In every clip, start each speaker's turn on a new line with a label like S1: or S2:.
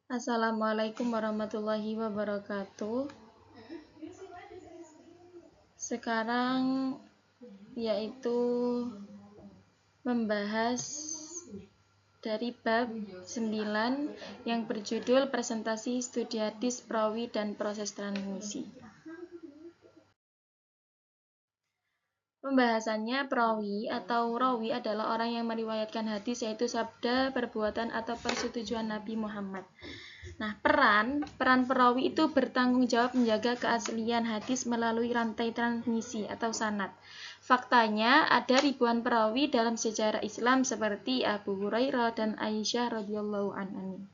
S1: Assalamualaikum warahmatullahi wabarakatuh. Sekarang yaitu membahas dari bab 9 yang berjudul Presentasi Studi Hadis, Perawi, dan Proses Transmisi. Pembahasannya, perawi atau rawi adalah orang yang meriwayatkan hadis, yaitu sabda, perbuatan, atau persetujuan Nabi Muhammad. Nah, peran perawi itu bertanggung jawab menjaga keaslian hadis melalui rantai transmisi atau sanad. Faktanya, ada ribuan perawi dalam sejarah Islam seperti Abu Hurairah dan Aisyah radhiyallahu anha.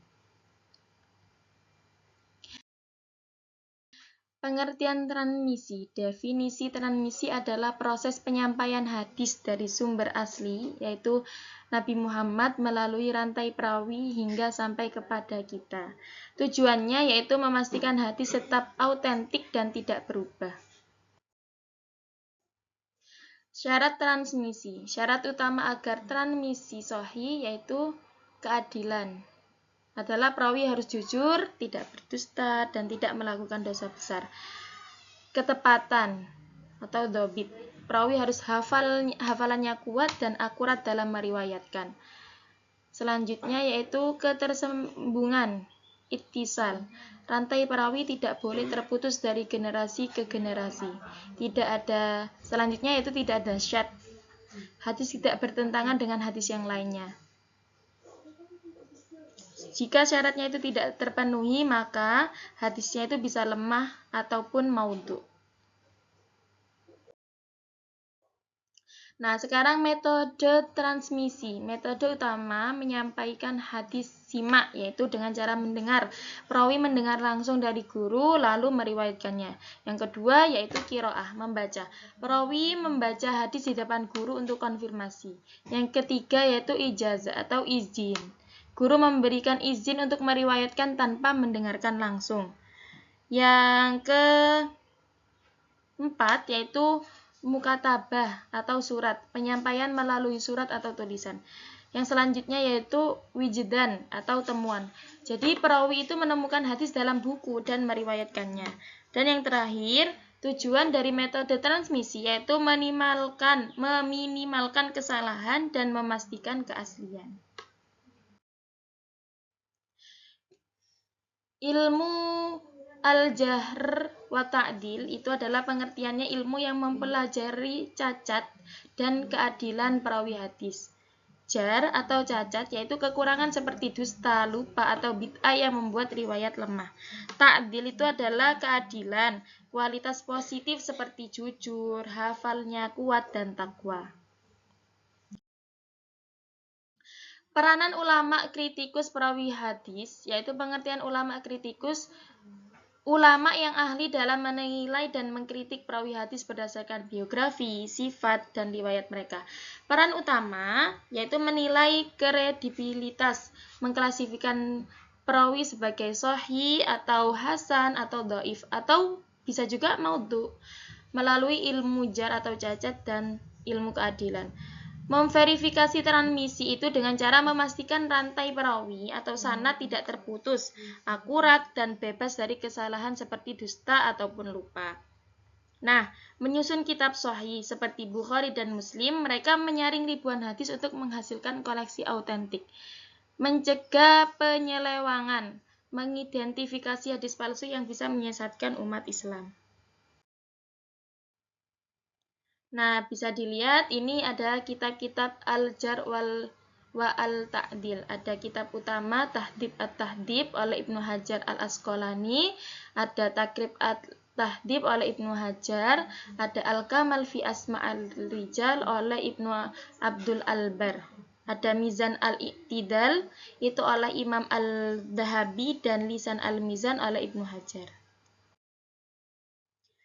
S1: Pengertian transmisi. Definisi transmisi adalah proses penyampaian hadis dari sumber asli, yaitu Nabi Muhammad, melalui rantai perawi hingga sampai kepada kita. Tujuannya yaitu memastikan hadis tetap autentik dan tidak berubah. Syarat transmisi. Syarat utama agar transmisi sahih yaitu keadilan. Adalah perawi harus jujur, tidak berdusta, dan tidak melakukan dosa besar. Ketepatan atau dhobit. Perawi harus hafalannya kuat dan akurat dalam meriwayatkan. Selanjutnya yaitu ketersambungan, ittisal. Rantai perawi tidak boleh terputus dari generasi ke generasi. Selanjutnya yaitu tidak ada syadz. Hadis tidak bertentangan dengan hadis yang lainnya. Jika syaratnya itu tidak terpenuhi, maka hadisnya itu bisa lemah ataupun maudhu. Nah, sekarang metode transmisi. Metode utama menyampaikan hadis simak, yaitu dengan cara mendengar. Perawi mendengar langsung dari guru, lalu meriwayatkannya. Yang kedua, yaitu qiraah, membaca. Perawi membaca hadis di depan guru untuk konfirmasi. Yang ketiga, yaitu ijazah atau izin. Guru memberikan izin untuk meriwayatkan tanpa mendengarkan langsung. Yang keempat, yaitu mukatabah atau surat, penyampaian melalui surat atau tulisan. Yang selanjutnya yaitu wijdan atau temuan. Jadi perawi itu menemukan hadis dalam buku dan meriwayatkannya. Dan yang terakhir, tujuan dari metode transmisi yaitu meminimalkan kesalahan dan memastikan keaslian. Ilmu al-jahr wa ta'dil itu adalah pengertiannya ilmu yang mempelajari cacat dan keadilan perawi hadis. Jar atau cacat yaitu kekurangan seperti dusta, lupa, atau bid'ah yang membuat riwayat lemah. Ta'dil itu adalah keadilan, kualitas positif seperti jujur, hafalnya kuat, dan takwa. Peranan ulama kritikus perawi hadis, yaitu pengertian ulama kritikus, ulama yang ahli dalam menilai dan mengkritik perawi hadis berdasarkan biografi, sifat, dan riwayat mereka. Peran utama yaitu menilai kredibilitas, mengklasifikasikan perawi sebagai sahih atau hasan atau dhaif atau bisa juga maudhu melalui ilmu jar atau cacat dan ilmu keadilan. Memverifikasi transmisi itu dengan cara memastikan rantai perawi atau sanad tidak terputus, akurat, dan bebas dari kesalahan seperti dusta ataupun lupa. Nah, menyusun kitab sahih seperti Bukhari dan Muslim, mereka menyaring ribuan hadis untuk menghasilkan koleksi autentik. Mencegah penyelewangan, mengidentifikasi hadis palsu yang bisa menyesatkan umat Islam. Nah, bisa dilihat ini ada kitab-kitab Al-Jar wa Al-Ta'dil. Ada kitab utama Tahdhib At-Tahdhib oleh Ibnu Hajar Al-Asqalani, ada Takrib At-Tahdhib oleh Ibnu Hajar, ada Al-Kamal fi Asma'il Rijal oleh Ibnu Abdul Albar. Ada Mizan Al-Iqtidal itu oleh Imam Al-Dhahabi dan Lisan Al-Mizan oleh Ibnu Hajar.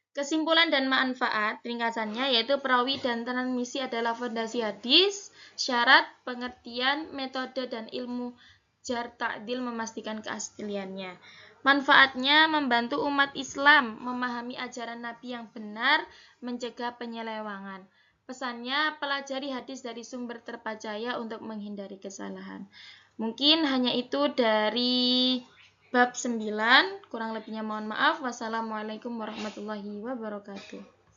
S1: Kesimpulan dan manfaat ringkasannya yaitu perawi dan transmisi adalah fondasi hadis, syarat, pengertian, metode, dan ilmu jar ta'dil memastikan keasliannya. Manfaatnya membantu umat Islam memahami ajaran Nabi yang benar, mencegah penyelewangan. Pesannya, pelajari hadis dari sumber terpercaya untuk menghindari kesalahan. Mungkin hanya itu dari bab 9. Kurang lebihnya mohon maaf. Wassalamualaikum warahmatullahi wabarakatuh.